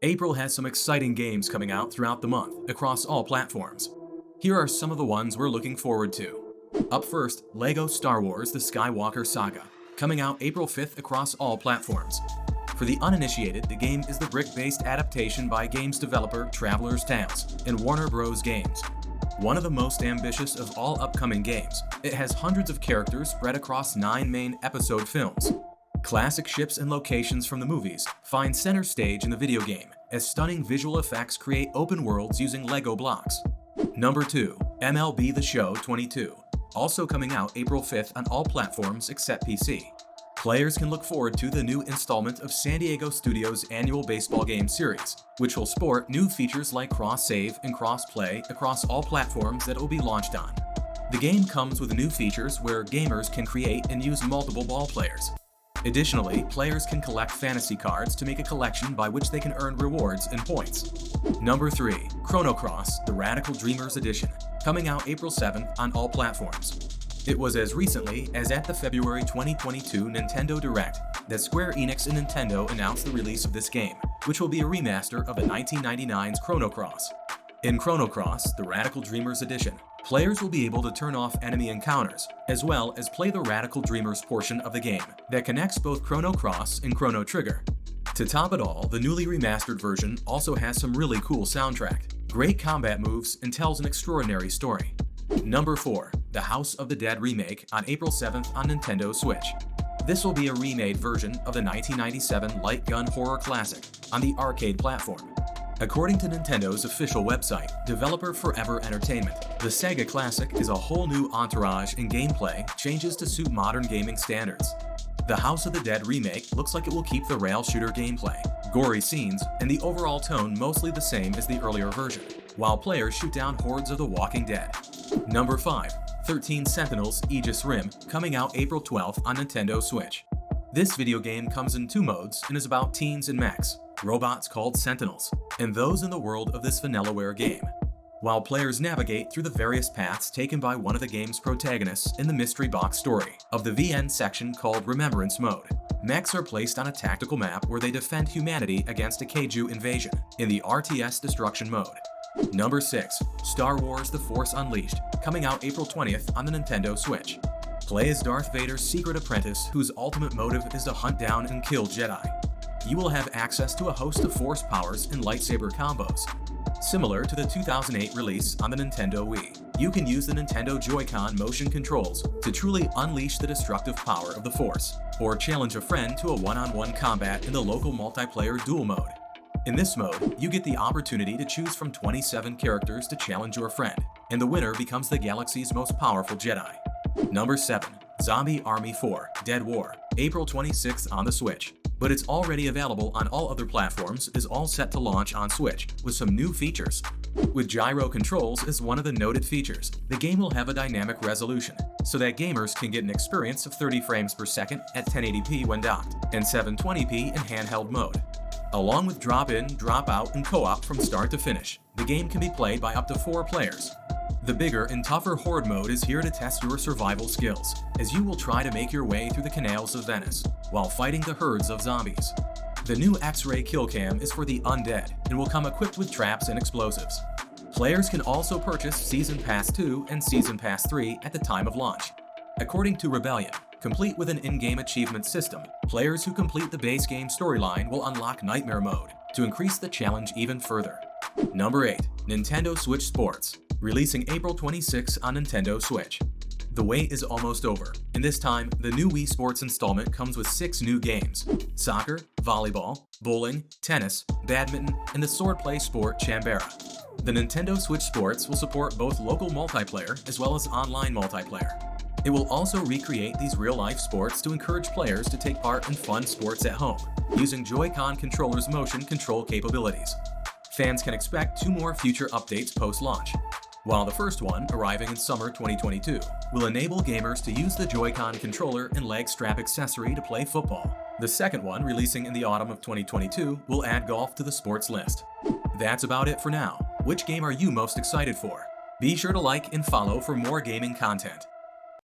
April has some exciting games coming out throughout the month across all platforms. Here are some of the ones we're looking forward to. Up first, LEGO Star Wars The Skywalker Saga, coming out April 5th across all platforms. For the uninitiated, the game is the brick-based adaptation by games developer Traveler's Tales and Warner Bros. Games. One of the most ambitious of all upcoming games, it has hundreds of characters spread across 9 main episode films. Classic ships and locations from the movies find center stage in the video game, as stunning visual effects create open worlds using LEGO blocks. Number 2. MLB The Show 22, also coming out April 5th on all platforms except PC. Players can look forward to the new installment of San Diego Studios' annual baseball game series, which will sport new features like cross-save and cross-play across all platforms that it will be launched on. The game comes with new features where gamers can create and use multiple ball players. Additionally, players can collect fantasy cards to make a collection by which they can earn rewards and points. Number 3. Chrono Cross The Radical Dreamers Edition, coming out April 7th on all platforms. It was as recently as at the February 2022 Nintendo Direct that Square Enix and Nintendo announced the release of this game, which will be a remaster of the 1999's Chrono Cross. In Chrono Cross The Radical Dreamers Edition, players will be able to turn off enemy encounters, as well as play the Radical Dreamers portion of the game that connects both Chrono Cross and Chrono Trigger. To top it all, the newly remastered version also has some really cool soundtrack, great combat moves, and tells an extraordinary story. Number 4. The House of the Dead Remake on April 7th on Nintendo Switch. This will be a remade version of the 1997 light gun horror classic on the arcade platform. According to Nintendo's official website, developer Forever Entertainment, the Saga classic is a whole new entourage and gameplay changes to suit modern gaming standards. The House of the Dead remake looks like it will keep the rail shooter gameplay, gory scenes, and the overall tone mostly the same as the earlier version, while players shoot down hordes of the Walking Dead. Number 5. 13 Sentinels Aegis Rim, coming out April 12th on Nintendo Switch. This video game comes in 2 modes and is about teens and mechs, robots called Sentinels, and those in the world of this vanillaware game. While players navigate through the various paths taken by one of the game's protagonists in the mystery box story of the VN section called Remembrance Mode, mechs are placed on a tactical map where they defend humanity against a Kaiju invasion in the RTS Destruction mode. Number 6. Star Wars The Force Unleashed, coming out April 20th on the Nintendo Switch. Play as Darth Vader's secret apprentice whose ultimate motive is to hunt down and kill Jedi. You will have access to a host of Force powers and lightsaber combos. Similar to the 2008 release on the Nintendo Wii, you can use the Nintendo Joy-Con motion controls to truly unleash the destructive power of the Force, or challenge a friend to a one-on-one combat in the local multiplayer duel mode. In this mode, you get the opportunity to choose from 27 characters to challenge your friend, and the winner becomes the galaxy's most powerful Jedi. Number 7. Zombie Army 4 Dead War, April 26th on the Switch. But it's already available on all other platforms, is all set to launch on Switch with some new features. With gyro controls as one of the noted features, the game will have a dynamic resolution, so that gamers can get an experience of 30 frames per second at 1080p when docked, and 720p in handheld mode. Along with drop-in, drop-out, and co-op from start to finish, the game can be played by up to 4 players. The bigger and tougher Horde mode is here to test your survival skills, as you will try to make your way through the canals of Venice, while fighting the herds of zombies. The new X-ray kill cam is for the undead, and will come equipped with traps and explosives. Players can also purchase Season Pass 2 and Season Pass 3 at the time of launch. According to Rebellion, complete with an in-game achievement system, players who complete the base game storyline will unlock Nightmare Mode to increase the challenge even further. Number 8. Nintendo Switch Sports, releasing April 26 on Nintendo Switch. The wait is almost over, and this time, the new Wii Sports installment comes with 6 new games: soccer, volleyball, bowling, tennis, badminton, and the swordplay sport Chambara. The Nintendo Switch Sports will support both local multiplayer as well as online multiplayer. It will also recreate these real-life sports to encourage players to take part in fun sports at home, using Joy-Con controllers' motion control capabilities. Fans can expect 2 more future updates post-launch, while the first one, arriving in summer 2022, will enable gamers to use the Joy-Con controller and leg strap accessory to play football. The second one, releasing in the autumn of 2022, will add golf to the sports list. That's about it for now. Which game are you most excited for? Be sure to like and follow for more gaming content.